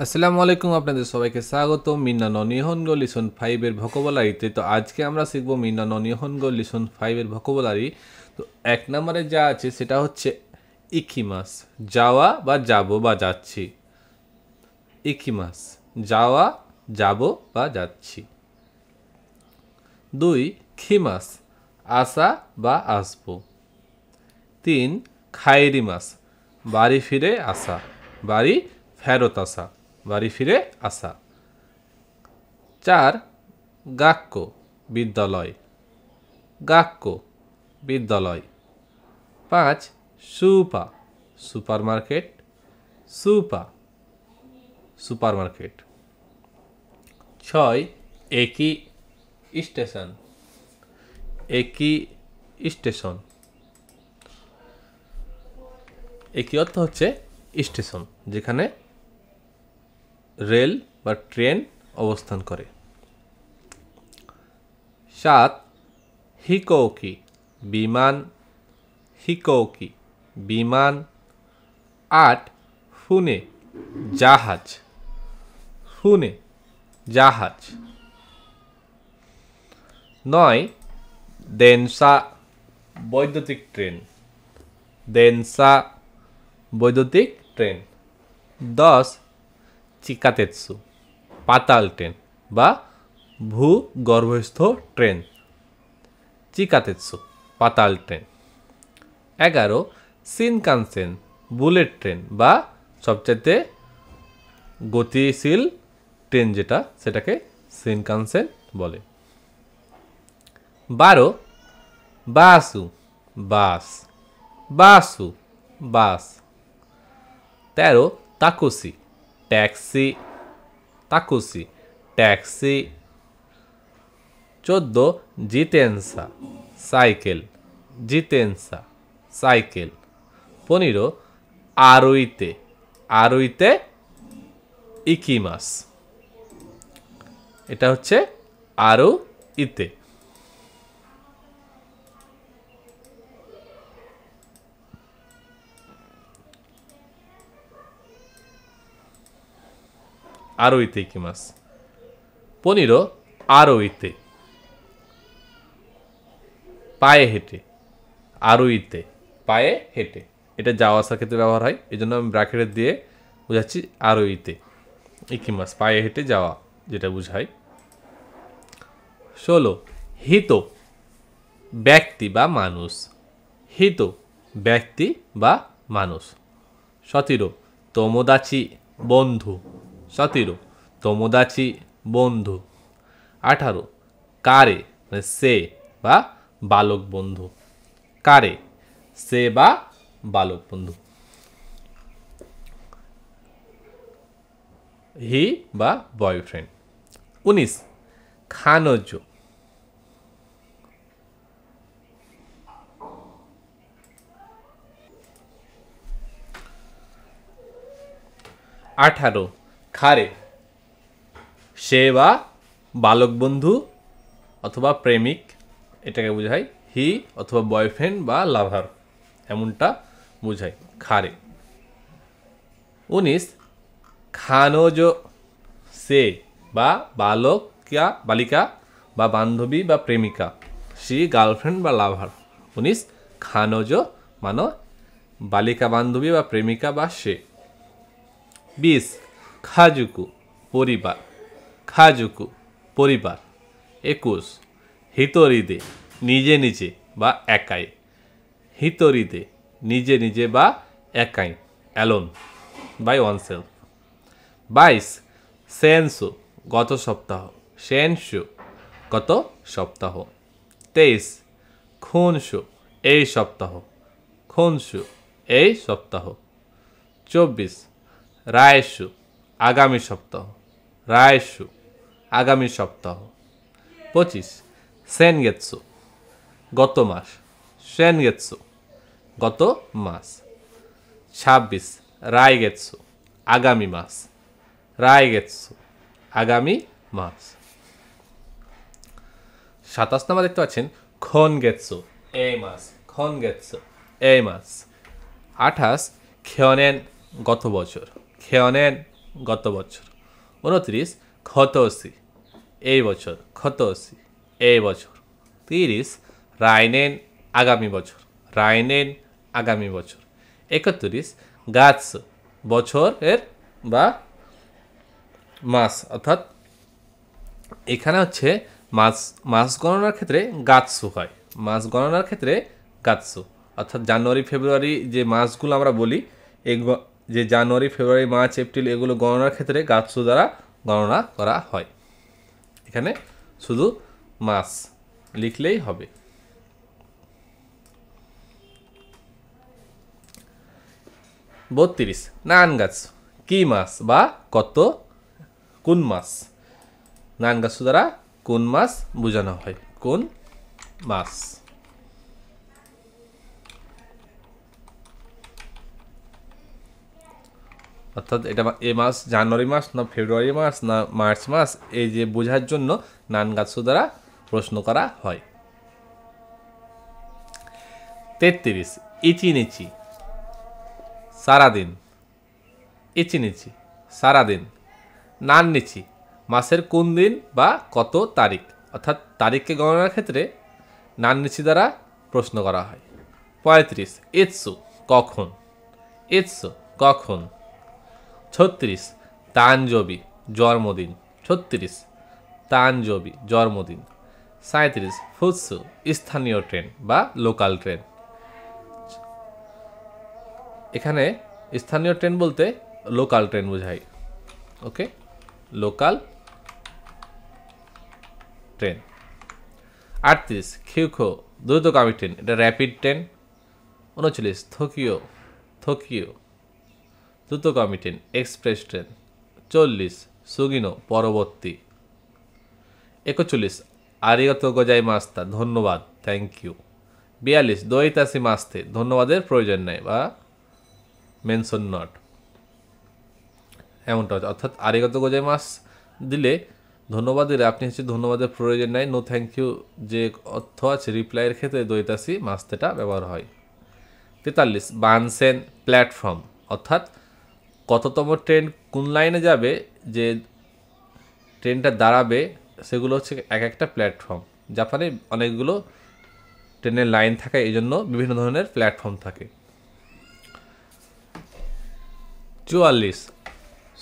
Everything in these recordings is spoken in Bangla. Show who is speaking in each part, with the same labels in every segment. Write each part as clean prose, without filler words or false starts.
Speaker 1: আসসালামু আলাইকুম, আপনাদের সবাইকে স্বাগত মিন্না ননিহনগো লিসন 5 এর ভোকাবুলারিতে। তো আজকে আমরা শিখব মিন্না ননিহনগো লিসন 5 এর ভোকাবুলারি। তো এক নম্বরে যা আছে সেটা হচ্ছে ইকিমাস, যাওয়া বা যাব বা যাচ্ছি। ইকিমাস, যাওয়া, যাব বা যাচ্ছি। 2 খিমাস, আসা বা আসবো। 3 খাইরিমাস, বাড়ি ফিরে আসা, বাড়ি ফেরত আসা, বাড়ি ফিরে আসা। 4 গাক্কো, বিদ্যালয়, গাক্কো, বিদ্যালয়। 5 সুপা, সুপারমার্কেট, সুপা, সুপারমার্কেট। 6 একই স্টেশন, একই স্টেশন। একই অর্থ হচ্ছে স্টেশন, যেখানে রেল বা ট্রেন অবস্থান করে। 7 হিকোকি, বিমান, হিকোকি, বিমান। 8 ফুনে, জাহাজ, ফুনে, জাহাজ। 9 দেনসা, বৈদ্যুতিক ট্রেন, দেনসা, বৈদ্যুতিক ট্রেন। 10 চিকাতেৎসু, পাতাল ট্রেন বা ভূগর্ভস্থ ট্রেন, চিকাতেৎসু, পাতাল ট্রেন। 11 শিনকানসেন, বুলেট ট্রেন বা সবচেয়ে গতিশীল ট্রেন যেটা, সেটাকে শিনকানসেন বলে। 12 বাসু, বাস, বাসু, বাস। 13 তাকুসি, ট্যাক্সি, তাকুসি, ট্যাক্সি। 14 জিতেনসা, সাইকেল, জিতেনসা, সাইকেল। 15 আরুইতে, আরুইতে ইকিমাস, এটা হচ্ছে আরু ইতে। আরুইতে ইকিমাস। 15 আরুইতে, পায়ে হেঁটে, আরুইতে, পায়ে হেঁটে। এটা যাওয়া আসার ক্ষেত্রে ব্যবহার হয়, এই জন্য আমি ব্র্যাকেটে দিয়ে বোঝাচ্ছি আরুইতে ইকিমাস, পায়ে হেঁটে যাওয়া যেটা বুঝায়। 16 হিতো, ব্যক্তি বা মানুষ, হিত, ব্যক্তি বা মানুষ। 17 তোমোদাচি, বন্ধু, 17 তোমোদাচি, বন্ধু। 18 কারে, মানে সে বা বালক বন্ধু, কারে, সে বা বালক বন্ধু। হি বা বয়ফ্রেন্ড। 19 খানজ, 18 খারে, সে বা বালক বন্ধু অথবা প্রেমিক, এটাকে বোঝায় হি অথবা বয়ফ্রেন্ড বা লাভার, এমনটা বোঝায় খারে। 19 খানজ সে বা বালকা, বালিকা বা বান্ধবী বা প্রেমিকা, সি গার্লফ্রেন্ড বা লাভার। 19 খানজ মানে বালিকা বান্ধবী বা প্রেমিকা বা সে। 20 খাজুকু, পরিবার, খাজুকু, পরিবার। 21 হিতরিদে, নিজে নিজে বা একাই, হিতরিদে, নিজে নিজে বা একাই, অ্যালোন, বাই ওয়ানসেলফ। 22 সেন্সু, গত সপ্তাহ, সেন্সু, গত সপ্তাহ। 23 খুনসু, এই সপ্তাহ, খুনসু, এই সপ্তাহ। 24 রায়সু, আগামী সপ্তাহ, রায়সু, আগামী সপ্তাহ। 25 সেনগেৎসু, গত মাস, সেনগেৎসু, গত মাস। 26 রায়গেৎসু, আগামী মাস, রায়গেৎসু, আগামী মাস। 27 নম্বর দেখতে পাচ্ছেন খনগেৎসু, এই মাস, খনগেৎসু, এই মাস। 28 খেয়নেন, গত বছর, খেয়নেন, গত বছর। 29 খতসি এই বছর, খতসি এই বছর। 30 রাইনেন আগামী বছর, রাইনেন আগামী বছর। 31 গাছ বছরের বা মাস, অর্থাৎ এখানে হচ্ছে মাস গণনার ক্ষেত্রে গাৎসু হয়, মাস গণনার ক্ষেত্রে গাৎসু, অর্থাৎ জানুয়ারি ফেব্রুয়ারি যে মাসগুলো আমরা বলি, যে জানুয়ারি ফেব্রুয়ারি মার্চ এপ্রিল এগুলো গণনার ক্ষেত্রে গাৎসু দ্বারা গণনা করা হয়। এখানে শুধু মাস লিখলেই হবে। 32 নান গাছ কি মাস বা কত কোন মাস, নান গাছ দ্বারা কোন মাস বোঝানো হয়, কোন মাস। অর্থাৎ এটা এ মাস জানুয়ারি মাস না ফেব্রুয়ারি মাস না মার্চ মাস, এই যে বোঝার জন্য নান গাছ দ্বারা প্রশ্ন করা হয়। 33 ইচিনিচি সারাদিন, ইচিনিচি সারাদিন। নান্নিচি মাসের কোন দিন বা কত তারিখ, অর্থাৎ তারিখকে গণনার ক্ষেত্রে নান্নিচি দ্বারা প্রশ্ন করা হয়। 35 ইৎসু কখন, ইৎসু কখন। 36 তানজবি জন্মদিন, 36 তানজবি জন্মদিন। 37 ফুৎসু স্থানীয় ট্রেন বা লোকাল ট্রেন। এখানে স্থানীয় ট্রেন বলতে লোকাল ট্রেন বোঝায়, ওকে, লোকাল ট্রেন। 38 খিউখো দ্রুতগামী ট্রেন, এটা র্যাপিড ট্রেন। 39 থোকিও, থোকিও দ্রুতগামী ট্রেন এক্সপ্রেস ট্রেন। 40 সুগিনো পরবর্তী। 41 আরিগাতো গোজাইমাস্তা ধন্যবাদ, থ্যাংক ইউ। 42 দইতাসি মাস্তে ধন্যবাদের প্রয়োজন নেই বা মেনশন নট, এমনটা হচ্ছে। অর্থাৎ আরিগাতো গোজাইমাস দিলে ধন্যবাদ দিলে আপনি হচ্ছে ধন্যবাদের প্রয়োজন নাই, নো থ্যাংক ইউ যে অর্থ আছে রিপ্লাইয়ের ক্ষেত্রে দইতাসি মাস্তেটা ব্যবহার হয়। 43 বানসেন প্ল্যাটফর্ম, অর্থাৎ কততম ট্রেন কোন লাইনে যাবে, যে ট্রেনটা দাঁড়াবে সেগুলো হচ্ছে এক একটা প্ল্যাটফর্ম। জাপানে অনেকগুলো ট্রেনের লাইন থাকে, এই জন্য বিভিন্ন ধরনের প্ল্যাটফর্ম থাকে। 44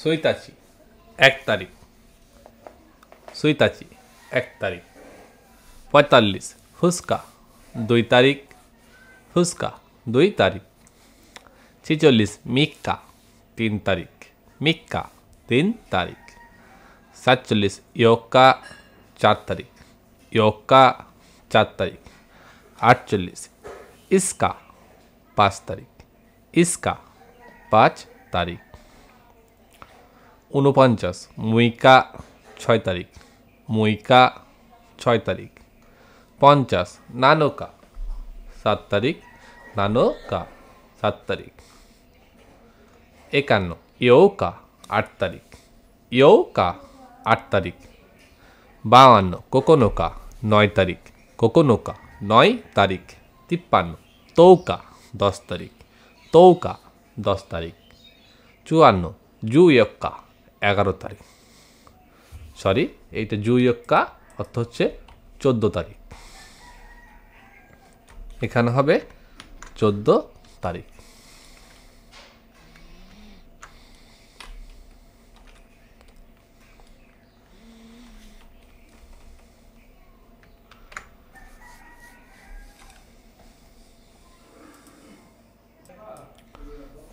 Speaker 1: সৈতাচি 1 তারিখ, সৈতাচি 1 তারিখ। 45 ফুসকা 2 তারিখ, ফুসকা 2 তারিখ। 46 মিক্কা 3 তারিখ, মিক্কা 3 তারিখ। 47 ইয়োক্কা 4 তারিখ, ইয়োক্কা 4 তারিখ। 48 ইস্কা 5 তারিখ, ইস্কা 5 তারিখ। 49 মুইকা 6 তারিখ, মুইকা 6 তারিখ। 50 নানোকা 7 তারিখ, নানোকা 7 তারিখ। 51 ইয়োকা 8 তারিখ, ইয়োকা 8 তারিখ। 52 কোকোনোকা 9 তারিখ, কোকোনোকা 9 তারিখ। 53 তৌকা 10 তারিখ, তৌকা 10 তারিখ। 54 জুইয়ক্কা 11 তারিখ, সরি এইটা জুইয়ক্কা অর্থ হচ্ছে 14 তারিখ, এখানে হবে 14 তারিখ।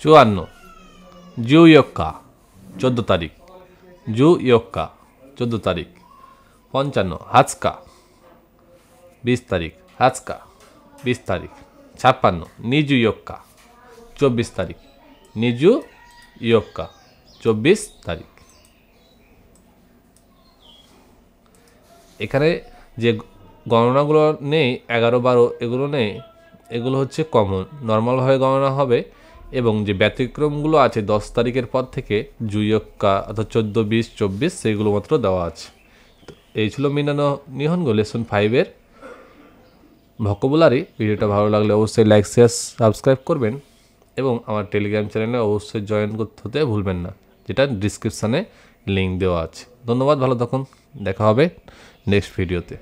Speaker 1: চুয়ান্ন জুইয়ক্কা 14 তারিখ, জুইয়ক্কা 14 তারিখ। 55 হাজকা 20 তারিখ, হাজকা 20 তারিখ। 56 নিজুইয়ক্কা 24 তারিখ, নিজুইয়ক্কা 24 তারিখ। এখানে যে গণনাগুলো নেই 11, 12 এগুলো নেই, এগুলো হচ্ছে কমন, নর্মালভাবে গণনা হবে। এবং যে ব্যতিক্রমগুলো আছে 10 তারিখের পর থেকে জুইয়ক্কা অর্থাৎ 14, 20, 24 সেইগুলো মাত্র দেওয়া আছে। তো এই ছিল মিনানো নিহনগো লেসন 5-এর ভোকাবুলারি। ভিডিওটা ভালো লাগলে অবশ্যই লাইক, শেয়ার, সাবস্ক্রাইব করবেন এবং আমার টেলিগ্রাম চ্যানেলে অবশ্যই জয়েন করতে হতে ভুলবেন না। যেটা ডিসক্রিপশানে লিঙ্ক দেওয়া আছে। ধন্যবাদ, ভালো থাকুন, দেখা হবে নেক্সট ভিডিওতে।